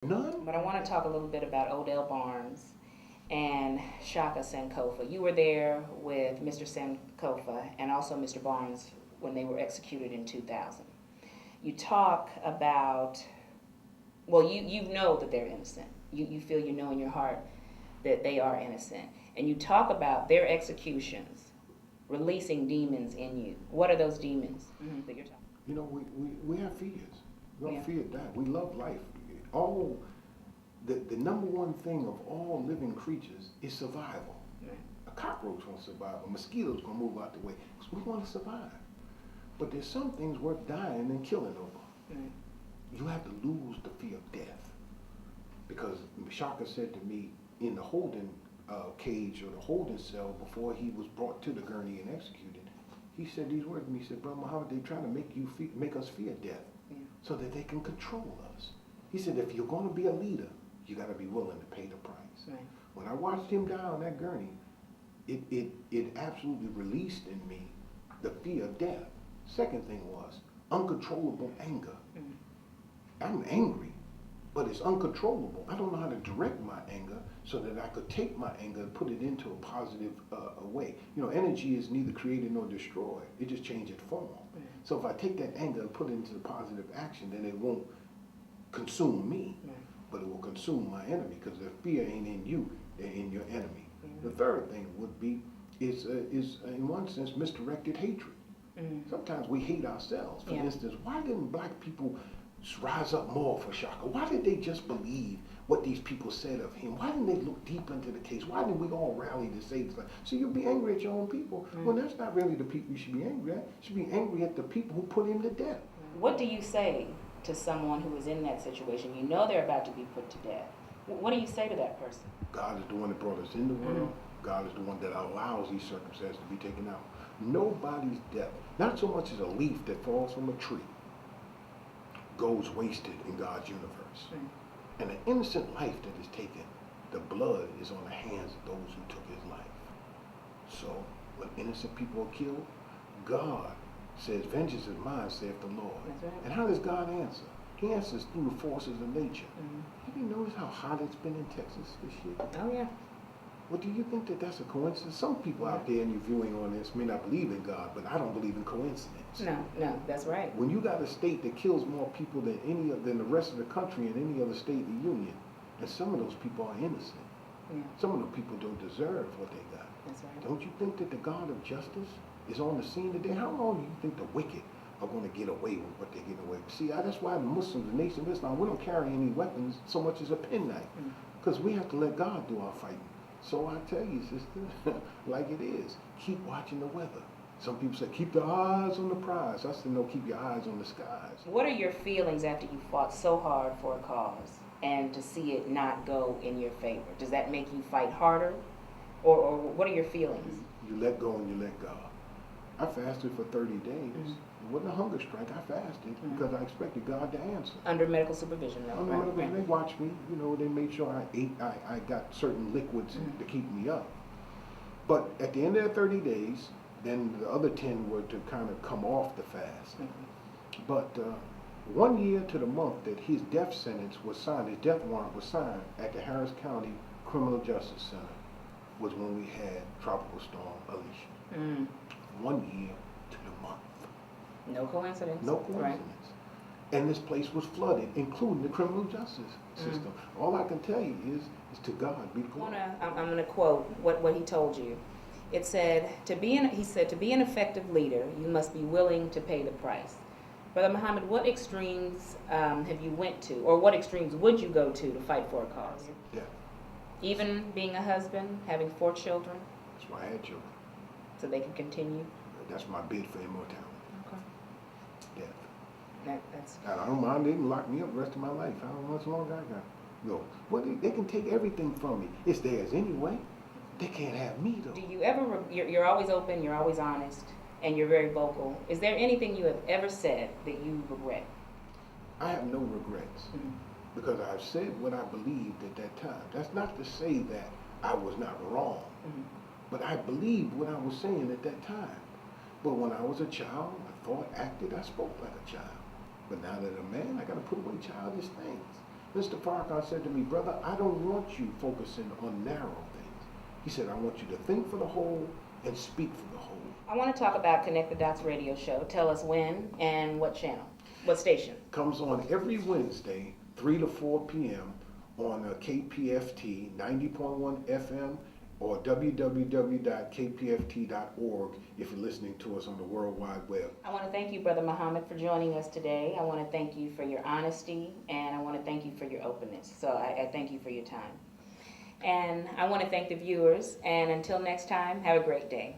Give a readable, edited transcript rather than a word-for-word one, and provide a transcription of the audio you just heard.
None? But I want to talk a little bit about Odell Barnes and Shaka Sankofa. You were there with Mr. Sankofa and also Mr. Barnes when they were executed in 2000. You talk about, well, you know that they're innocent. You feel, you know in your heart that they are innocent. And you talk about their executions releasing demons in you. What are those demons that you're talking You know, we have fears. We don't Yeah. fear death. We love life. All the number one thing of all living creatures is survival. about? A cockroach won't survive. A mosquito's gonna move out the way. So we want to survive. But there's some things worth dying and killing over. Right. You have to lose the fear of death. Because Shaka said to me in the holding cage or the holding cell before he was brought to the gurney and executed, he said these words to me. He said, Brother Muhammad, they try to make us fear death Yeah. so that they can control us. He said, if you're going to be a leader, you got to be willing to pay the price. Right. When I watched him die on that gurney, it absolutely released in me the fear of death. Second thing was uncontrollable anger. Mm. I'm angry, but it's uncontrollable. I don't know how to direct my anger so that I could take my anger and put it into a positive way. You know, energy is neither created nor destroyed. It just changes form. Right. So if I take that anger and put it into the positive action, then it won't consume me, Right. but it will consume my enemy, because the fear ain't in you, they're in your enemy. Mm. The third thing would be is in one sense misdirected hatred. Mm. Sometimes we hate ourselves. For Yeah. instance, why didn't black people rise up more for Shaka? Why did they just believe what these people said of him? Why didn't they look deep into the case? Why didn't we all rally to say this? So you'll be angry at your own people. Well, that's not really the people you should be angry at. You should be angry at the people who put him to death. What do you say to someone who is in that situation? You know they're about to be put to death. What do you say to that person? God is the one that brought us in the world. God is the one that allows these circumstances to be taken out. Nobody's death, not so much as a leaf that falls from a tree, goes wasted in God's universe. And an innocent life that is taken, the blood is on the hands of those who took his life. So when innocent people are killed, God says, vengeance is mine, saith the Lord. That's right. And how does God answer? He answers through the forces of nature. Mm. Have you noticed how hot it's been in Texas this year? Oh, yeah. Well, do you think that that's a coincidence? Some people out there in your viewing on this may not believe in God, but I don't believe in coincidence. No, that's right. When you got a state that kills more people than the rest of the country and any other state in the union, and some of those people are innocent. Yeah, Some of those people don't deserve what they got. that's right. Don't you think that the God of justice is on the scene today? How long do you think the wicked are going to get away with what they're getting away with? See, that's why the Muslims, the Nation of Islam, we don't carry any weapons so much as a penknife, because we have to let God do our fighting. So I tell you, sister, like it is, keep watching the weather. Some people say, keep the eyes on the prize. I said, no, keep your eyes on the skies. What are your feelings after you fought so hard for a cause and to see it not go in your favor? Does that make you fight harder? Or what are your feelings? You let go and you let God. I fasted for 30 days. It wasn't a hunger strike. I fasted because I expected God to answer. Under medical supervision, though, right? They watched me. You know, they made sure I ate. I got certain liquids to keep me up. But at the end of the 30 days, then the other 10 were to kind of come off the fast. But 1 year to the month that his death sentence was signed, his death warrant was signed at the Harris County Criminal Justice Center, was when we had Tropical Storm Alicia. 1 year to the month. No coincidence. No coincidence. Right. And this place was flooded, including the criminal justice system. All I can tell you is to God be the glory. I'm going to quote what he told you. It said, he said, to be an effective leader, you must be willing to pay the price. Brother Muhammad, what extremes have you went to, or what extremes would you go to fight for a cause? Yeah. Even being a husband, having 4 children, That's why I had children. so they can continue? That's my bid for immortality. Okay. Death. That's And I don't mind, they can lock me up the rest of my life. I don't know how much longer I got. No. Well, they can take everything from me. It's theirs anyway. They can't have me though. Do you ever, you're always open, you're always honest, and you're very vocal. Is there anything you have ever said that you regret? I have no regrets because I've said what I believed at that time. That's not to say that I was not wrong, but I believed what I was saying at that time. But when I was a child, I thought, acted, I spoke like a child. But now that I'm a man, I got to put away childish things. Mr. Farrakhan said to me, brother, I don't want you focusing on narrow things. He said, I want you to think for the whole and speak for the whole. I want to talk about Connect the Dots radio show. Tell us when and what channel, what station. Comes on every Wednesday, 3 to 4 p.m. on KPFT 90.1 FM or www.kpft.org if you're listening to us on the World Wide Web. I want to thank you, Brother Muhammad, for joining us today. I want to thank you for your honesty, and I want to thank you for your openness. So I thank you for your time. And I want to thank the viewers, and until next time, have a great day.